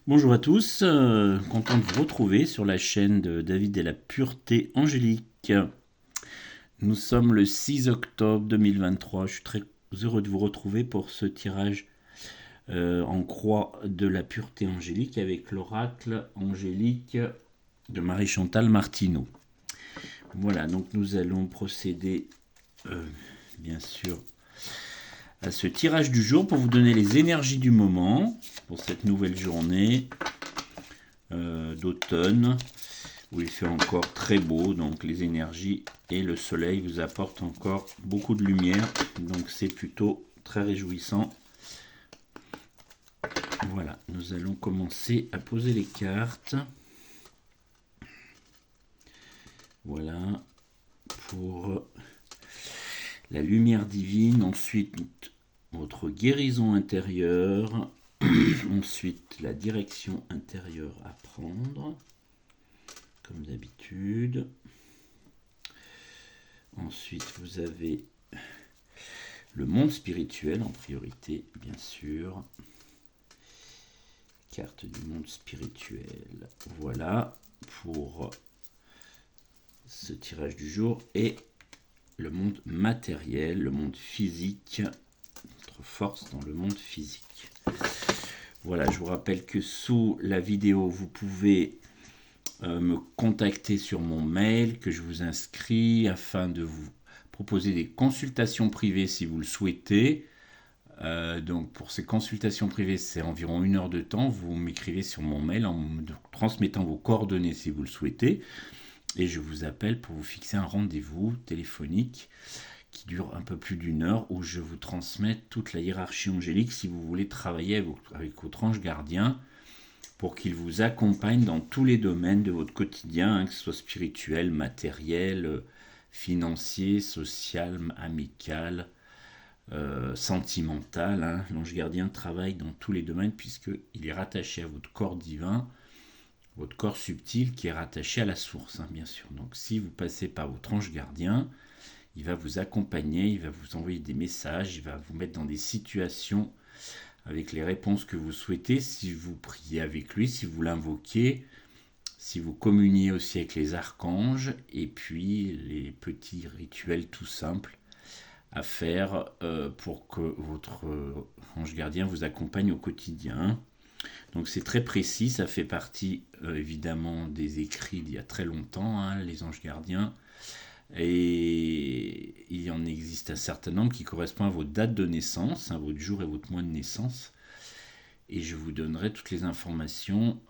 Bonjour à tous, content de vous retrouver sur la chaîne de David et la pureté angélique. Nous sommes le 6 octobre 2023, je suis très heureux de vous retrouver pour ce tirage en croix de la pureté angélique avec l'oracle angélique de Marie-Chantal Martineau. Voilà, donc nous allons procéder bien sûr à ce tirage du jour pour vous donner les énergies du moment pour cette nouvelle journée d'automne où il fait encore très beau, donc les énergies et le soleil vous apportent encore beaucoup de lumière, donc c'est plutôt très réjouissant. Voilà, nous allons commencer à poser les cartes. Voilà, pour la lumière divine, ensuite votre guérison intérieure, ensuite la direction intérieure à prendre, comme d'habitude. Ensuite, vous avez le monde spirituel en priorité, bien sûr. Carte du monde spirituel. Voilà pour ce tirage du jour. Et le monde matériel, le monde physique, notre force dans le monde physique. Voilà, je vous rappelle que sous la vidéo, vous pouvez me contacter sur mon mail que je vous inscris afin de vous proposer des consultations privées si vous le souhaitez. Donc pour ces consultations privées, c'est environ 1 heure de temps. Vous m'écrivez sur mon mail en me transmettant vos coordonnées si vous le souhaitez. Et je vous appelle pour vous fixer un rendez-vous téléphonique qui dure un peu plus d'1 heure où je vous transmets toute la hiérarchie angélique si vous voulez travailler avec votre ange gardien pour qu'il vous accompagne dans tous les domaines de votre quotidien, que ce soit spirituel, matériel, financier, social, amical, sentimental. L'ange gardien travaille dans tous les domaines puisqu'il est rattaché à votre corps divin, votre corps subtil qui est rattaché à la source, bien sûr. Donc si vous passez par votre ange gardien, il va vous accompagner, il va vous envoyer des messages, il va vous mettre dans des situations avec les réponses que vous souhaitez, si vous priez avec lui, si vous l'invoquez, si vous communiez aussi avec les archanges, et puis les petits rituels tout simples à faire pour que votre ange gardien vous accompagne au quotidien. Donc c'est très précis, ça fait partie évidemment des écrits d'il y a très longtemps, les anges gardiens. Et il y en existe un certain nombre qui correspondent à votre date de naissance, votre jour et votre mois de naissance. Et je vous donnerai toutes les informations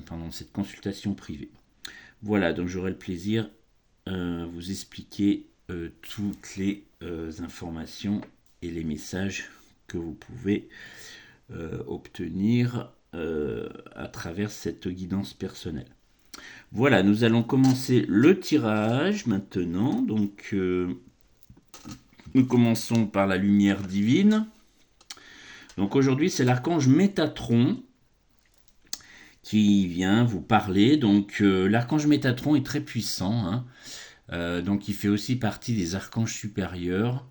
pendant cette consultation privée. Voilà, donc j'aurai le plaisir de vous expliquer toutes les informations et les messages que vous pouvez obtenir à travers cette guidance personnelle. Voilà, nous allons commencer le tirage maintenant. Donc, nous commençons par la lumière divine. Donc aujourd'hui, c'est l'archange Métatron qui vient vous parler. Donc, l'archange Métatron est très puissant. Donc, il fait aussi partie des archanges supérieurs.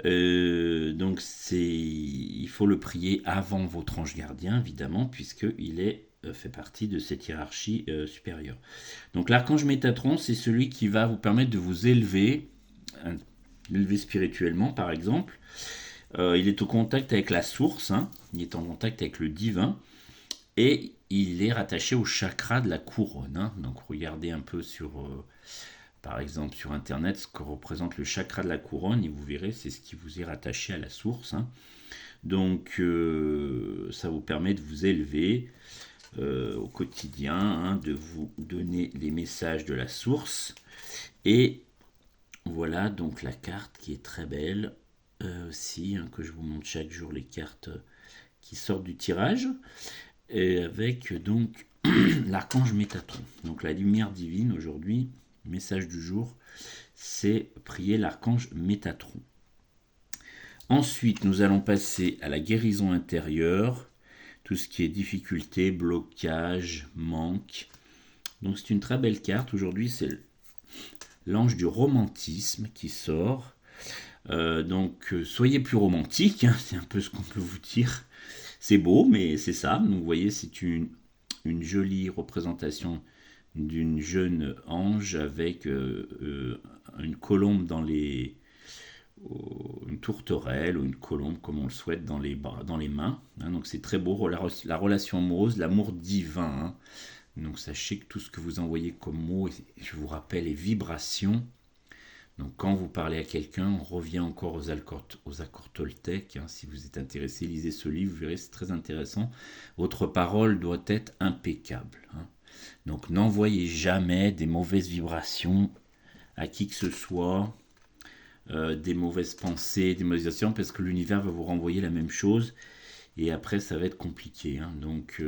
Donc, il faut le prier avant votre ange gardien, évidemment, puisqu'il fait partie de cette hiérarchie supérieure. Donc l'archange Métatron, c'est celui qui va vous permettre de vous élever spirituellement par exemple. Il est au contact avec la source, il est en contact avec le divin, et il est rattaché au chakra de la couronne. Donc regardez un peu par exemple sur internet ce que représente le chakra de la couronne, et vous verrez c'est ce qui vous est rattaché à la source. Donc ça vous permet de vous élever au quotidien, de vous donner les messages de la source. Et voilà donc la carte qui est très belle aussi, que je vous montre chaque jour les cartes qui sortent du tirage, et avec donc l'archange Métatron. Donc la lumière divine aujourd'hui, message du jour, c'est prier l'archange Métatron. Ensuite, nous allons passer à la guérison intérieure, tout ce qui est difficulté, blocage, manque. Donc c'est une très belle carte. Aujourd'hui, c'est l'ange du romantisme qui sort. Donc soyez plus romantique, c'est un peu ce qu'on peut vous dire. C'est beau, mais c'est ça. Donc vous voyez, c'est une jolie représentation d'une jeune ange avec une colombe une tourterelle ou une colombe comme on le souhaite dans les bras, dans les mains. Hein. Donc c'est très beau, la relation amoureuse, l'amour divin. Hein. Donc sachez que tout ce que vous envoyez comme mot, je vous rappelle, est vibration. Donc quand vous parlez à quelqu'un, on revient encore aux accords toltèques. Hein. Si vous êtes intéressé, lisez ce livre, vous verrez, c'est très intéressant. Votre parole doit être impeccable. Hein. Donc n'envoyez jamais des mauvaises vibrations à qui que ce soit, des mauvaises pensées, des mauvaises actions, parce que l'univers va vous renvoyer la même chose. Et après, ça va être compliqué. Hein. Donc,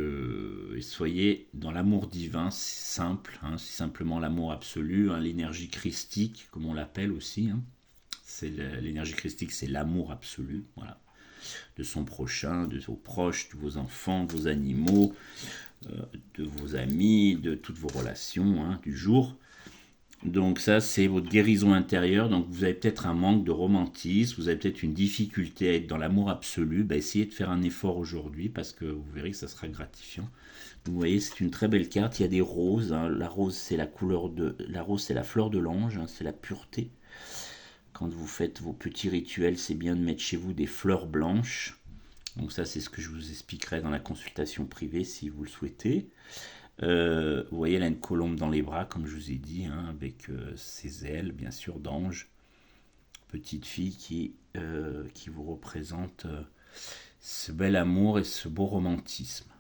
soyez dans l'amour divin, c'est simple. Hein. C'est simplement l'amour absolu, hein, l'énergie christique, comme on l'appelle aussi. Hein. L'énergie christique, c'est l'amour absolu, voilà, de son prochain, de vos proches, de vos enfants, de vos animaux, de vos amis, de toutes vos relations, hein, du jour. Donc ça, c'est votre guérison intérieure. Donc vous avez peut-être un manque de romantisme, vous avez peut-être une difficulté à être dans l'amour absolu. Essayez de faire un effort aujourd'hui parce que vous verrez que ça sera gratifiant. Donc, vous voyez, c'est une très belle carte. Il y a des roses. Hein. La rose, c'est la rose, c'est la fleur de l'ange. Hein. C'est la pureté. Quand vous faites vos petits rituels, c'est bien de mettre chez vous des fleurs blanches. Donc ça, c'est ce que je vous expliquerai dans la consultation privée si vous le souhaitez. Vous voyez, elle a une colombe dans les bras, comme je vous ai dit, hein, avec ses ailes, bien sûr, d'ange. Petite fille qui vous représente ce bel amour et ce beau romantisme.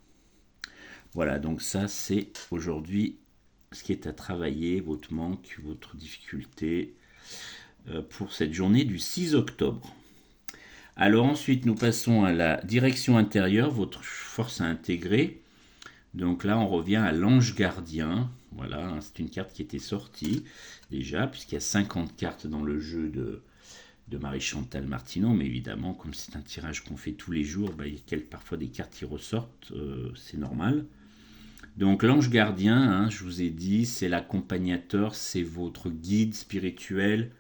Voilà, donc ça, c'est aujourd'hui ce qui est à travailler, votre manque, votre difficulté pour cette journée du 6 octobre. Alors ensuite, nous passons à la direction intérieure, votre force à intégrer. Donc là, on revient à l'ange gardien. Voilà, c'est une carte qui était sortie déjà, puisqu'il y a 50 cartes dans le jeu de Marie-Chantal Martineau. Mais évidemment, comme c'est un tirage qu'on fait tous les jours, il y a parfois des cartes qui ressortent, c'est normal. Donc l'ange gardien, hein, je vous ai dit, c'est l'accompagnateur, c'est votre guide spirituel,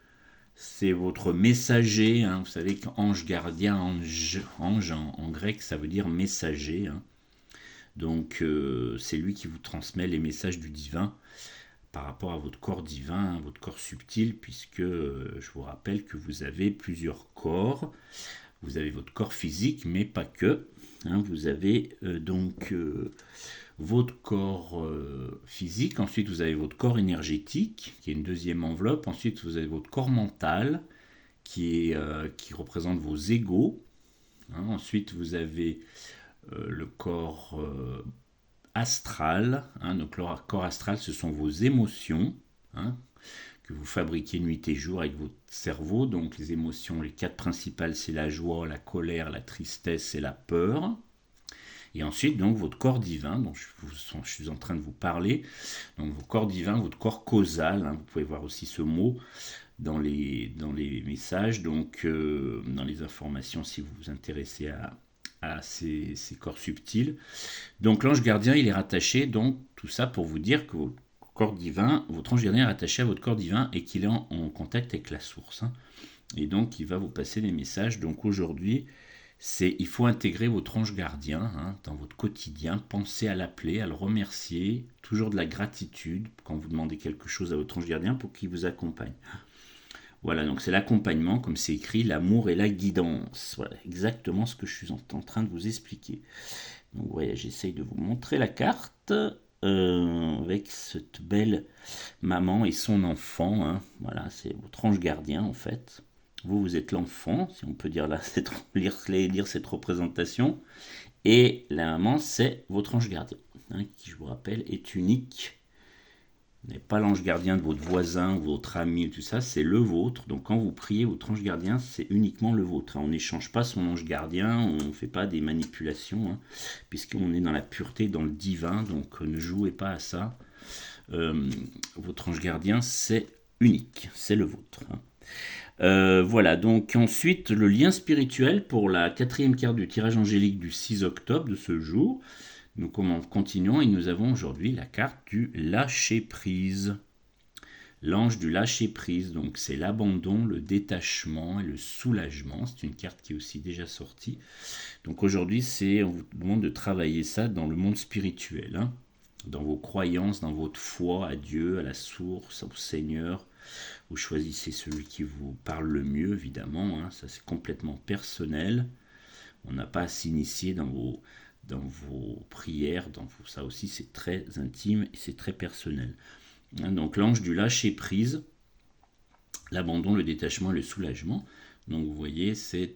c'est votre messager. Hein. Vous savez qu'ange gardien, ange en grec, ça veut dire messager. Hein. Donc c'est lui qui vous transmet les messages du divin par rapport à votre corps divin, hein, votre corps subtil, puisque je vous rappelle que vous avez plusieurs corps. Vous avez votre corps physique, mais pas que. Hein, vous avez votre corps physique, ensuite vous avez votre corps énergétique, qui est une deuxième enveloppe, ensuite vous avez votre corps mental, qui représente vos égos. Hein, ensuite vous avez le corps astral. Hein, donc le corps astral, ce sont vos émotions, hein, que vous fabriquez nuit et jour avec votre cerveau. Donc les émotions, les quatre principales, c'est la joie, la colère, la tristesse et la peur. Et ensuite, donc, votre corps divin, dont je suis en train de vous parler. Donc, votre corps divin, votre corps causal. Hein, vous pouvez voir aussi ce mot dans les messages, donc dans les informations si vous vous intéressez à ces corps subtils. Donc l'ange gardien, il est rattaché, donc tout ça pour vous dire que votre corps divin, votre ange gardien est rattaché à votre corps divin et qu'il est en contact avec la source. Hein. Et donc il va vous passer des messages. Donc aujourd'hui, il faut intégrer votre ange gardien, hein, dans votre quotidien. Pensez à l'appeler, à le remercier. Toujours de la gratitude quand vous demandez quelque chose à votre ange gardien pour qu'il vous accompagne. Voilà, donc c'est l'accompagnement, comme c'est écrit, l'amour et la guidance. Voilà, exactement ce que je suis en train de vous expliquer. Donc voilà, j'essaye de vous montrer la carte avec cette belle maman et son enfant. Hein. Voilà, c'est votre ange gardien en fait. Vous êtes l'enfant, si on peut dire là, lire cette représentation. Et la maman, c'est votre ange gardien, hein, qui, je vous rappelle, est unique. Vous n'êtes pas l'ange gardien de votre voisin, votre ami, tout ça, c'est le vôtre. Donc quand vous priez votre ange gardien, c'est uniquement le vôtre. On n'échange pas son ange gardien, on ne fait pas des manipulations, hein, puisqu'on est dans la pureté, dans le divin, donc ne jouez pas à ça. Votre ange gardien, c'est unique, c'est le vôtre. Hein. Voilà, donc ensuite, le lien spirituel pour la 4e carte du tirage angélique du 6 octobre de ce jour. Nous continuons et nous avons aujourd'hui la carte du lâcher-prise. L'ange du lâcher-prise, donc c'est l'abandon, le détachement et le soulagement. C'est une carte qui est aussi déjà sortie. Donc aujourd'hui, c'est on vous demande de travailler ça dans le monde spirituel, hein, dans vos croyances, dans votre foi à Dieu, à la source, au Seigneur. Vous choisissez celui qui vous parle le mieux, évidemment, hein, ça c'est complètement personnel. On n'a pas à s'initier dans vos prières, ça aussi c'est très intime et c'est très personnel. Donc l'ange du lâcher prise, l'abandon, le détachement et le soulagement. Donc vous voyez, c'est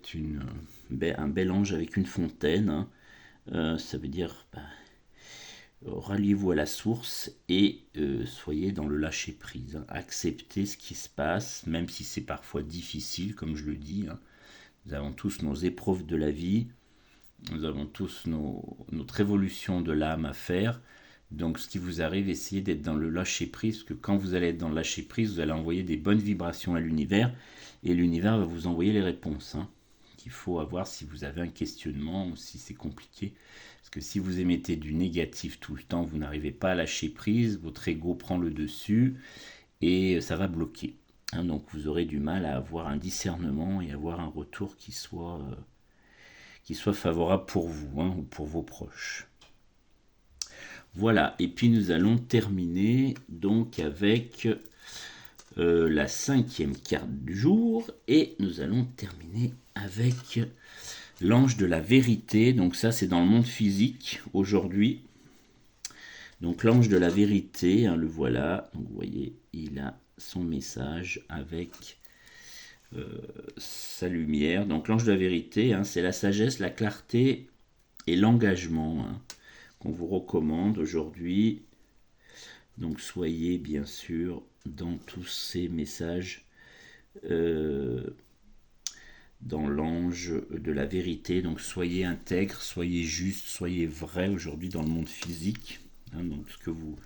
un bel ange avec une fontaine, hein. Ça veut dire ralliez-vous à la source et soyez dans le lâcher prise, hein. Acceptez ce qui se passe, même si c'est parfois difficile, comme je le dis, hein. Nous avons tous nos épreuves de la vie, nous avons tous notre évolution de l'âme à faire. Donc ce qui vous arrive, essayez d'être dans le lâcher-prise, parce que quand vous allez être dans le lâcher-prise, vous allez envoyer des bonnes vibrations à l'univers, et l'univers va vous envoyer les réponses, hein, qu'il faut avoir si vous avez un questionnement ou si c'est compliqué. Parce que si vous émettez du négatif tout le temps, vous n'arrivez pas à lâcher prise, votre ego prend le dessus, et ça va bloquer, hein. Donc vous aurez du mal à avoir un discernement et avoir un retour qui soit favorable pour vous, hein, ou pour vos proches. Voilà, et puis nous allons terminer donc avec la 5e carte du jour, et nous allons terminer avec l'ange de la vérité. Donc ça c'est dans le monde physique aujourd'hui. Donc l'ange de la vérité, hein, le voilà, donc vous voyez, il a son message avec sa lumière. Donc l'ange de la vérité, hein, c'est la sagesse, la clarté et l'engagement, hein, qu'on vous recommande aujourd'hui. Donc soyez bien sûr dans tous ces messages dans l'ange de la vérité. Donc soyez intègre, soyez juste, soyez vrai aujourd'hui dans le monde physique, hein. Donc ce que vous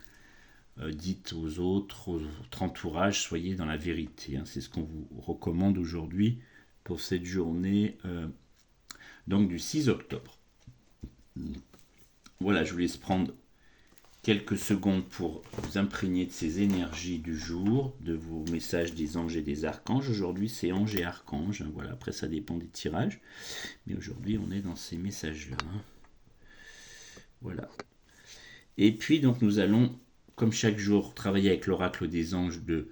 dites aux autres, votre entourage, soyez dans la vérité, hein. C'est ce qu'on vous recommande aujourd'hui pour cette journée donc du 6 octobre. Voilà, je vous laisse prendre quelques secondes pour vous imprégner de ces énergies du jour, de vos messages des anges et des archanges. Aujourd'hui, c'est anges et archanges, hein. Voilà, après ça dépend des tirages. Mais aujourd'hui, on est dans ces messages-là, hein. Voilà. Et puis, donc, nous allons, comme chaque jour, travailler avec l'oracle des anges de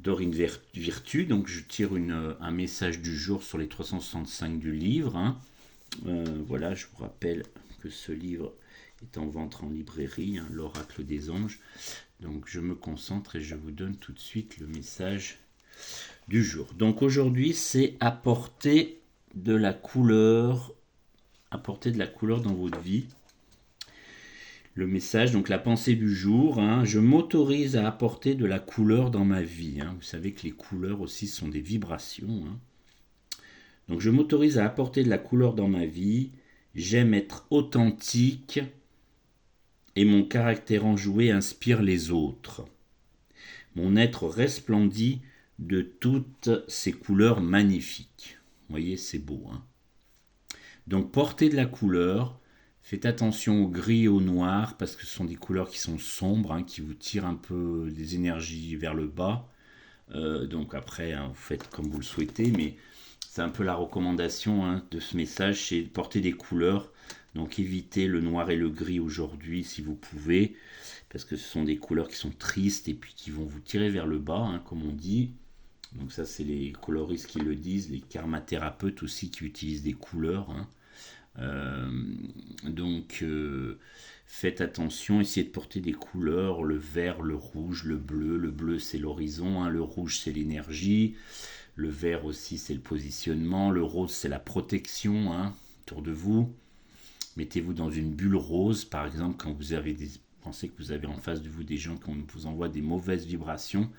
Dorine Virtue. Donc, je tire un message du jour sur les 365 du livre, hein. Voilà, je vous rappelle que ce livre est en vente en librairie, hein, l'oracle des anges. Donc je me concentre et je vous donne tout de suite le message du jour. Donc aujourd'hui, c'est apporter de la couleur dans votre vie. Le message, donc la pensée du jour, hein, je m'autorise à apporter de la couleur dans ma vie, hein. Vous savez que les couleurs aussi sont des vibrations, hein. Donc je m'autorise à apporter de la couleur dans ma vie. J'aime être authentique et mon caractère enjoué inspire les autres. Mon être resplendit de toutes ces couleurs magnifiques. Vous voyez, c'est beau, hein. Donc portez de la couleur, faites attention au gris et au noir, parce que ce sont des couleurs qui sont sombres, hein, qui vous tirent un peu des énergies vers le bas. Donc après, hein, vous faites comme vous le souhaitez, mais c'est un peu la recommandation, hein, de ce message, c'est porter des couleurs. Donc évitez le noir et le gris aujourd'hui si vous pouvez, parce que ce sont des couleurs qui sont tristes et puis qui vont vous tirer vers le bas, hein, comme on dit. Donc ça c'est les coloristes qui le disent, les karmathérapeutes aussi qui utilisent des couleurs, hein. Donc faites attention, essayez de porter des couleurs, le vert, le rouge, le bleu. Le bleu c'est l'horizon, hein, le rouge c'est l'énergie, le vert aussi c'est le positionnement, le rose c'est la protection, hein, autour de vous. Mettez-vous dans une bulle rose, par exemple, quand vous pensez que vous avez en face de vous des gens qui vous envoient des mauvaises vibrations.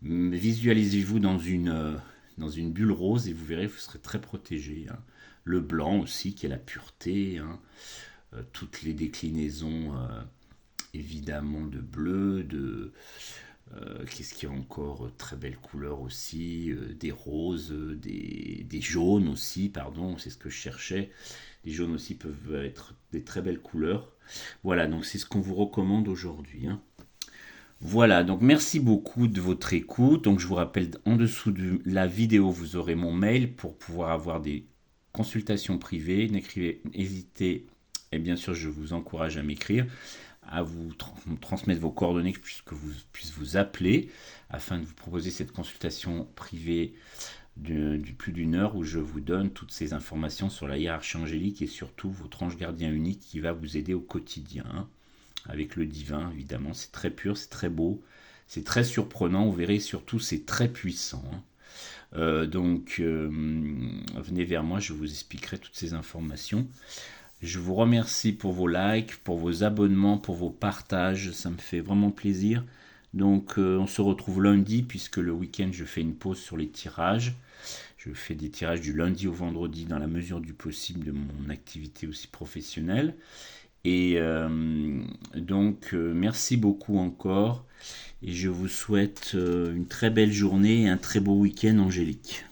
Visualisez-vous dans une bulle rose et vous verrez, vous serez très protégé, hein. Le blanc aussi, qui est la pureté, hein. Toutes les déclinaisons, évidemment, de bleu, qu'est-ce qu'il y a encore, très belles couleurs aussi, des roses, des jaunes aussi, pardon, c'est ce que je cherchais. Les jaunes aussi peuvent être des très belles couleurs. Voilà, donc c'est ce qu'on vous recommande aujourd'hui, hein. Voilà, donc merci beaucoup de votre écoute. Donc je vous rappelle, en dessous de la vidéo, vous aurez mon mail pour pouvoir avoir des consultations privées. N'hésitez, et bien sûr, je vous encourage à m'écrire, à vous transmettre vos coordonnées puisque vous puisse vous appeler afin de vous proposer cette consultation privée du plus d'une heure où je vous donne toutes ces informations sur la hiérarchie angélique et surtout votre ange gardien unique qui va vous aider au quotidien, hein, avec le divin évidemment. C'est très pur, c'est très beau, c'est très surprenant, vous verrez, surtout c'est très puissant, hein. Venez vers moi, je vous expliquerai toutes ces informations. Je vous remercie pour vos likes, pour vos abonnements, pour vos partages, ça me fait vraiment plaisir. On se retrouve lundi puisque le week-end je fais une pause sur les tirages. Je fais des tirages du lundi au vendredi dans la mesure du possible de mon activité aussi professionnelle. Merci beaucoup encore et je vous souhaite une très belle journée et un très beau week-end angélique.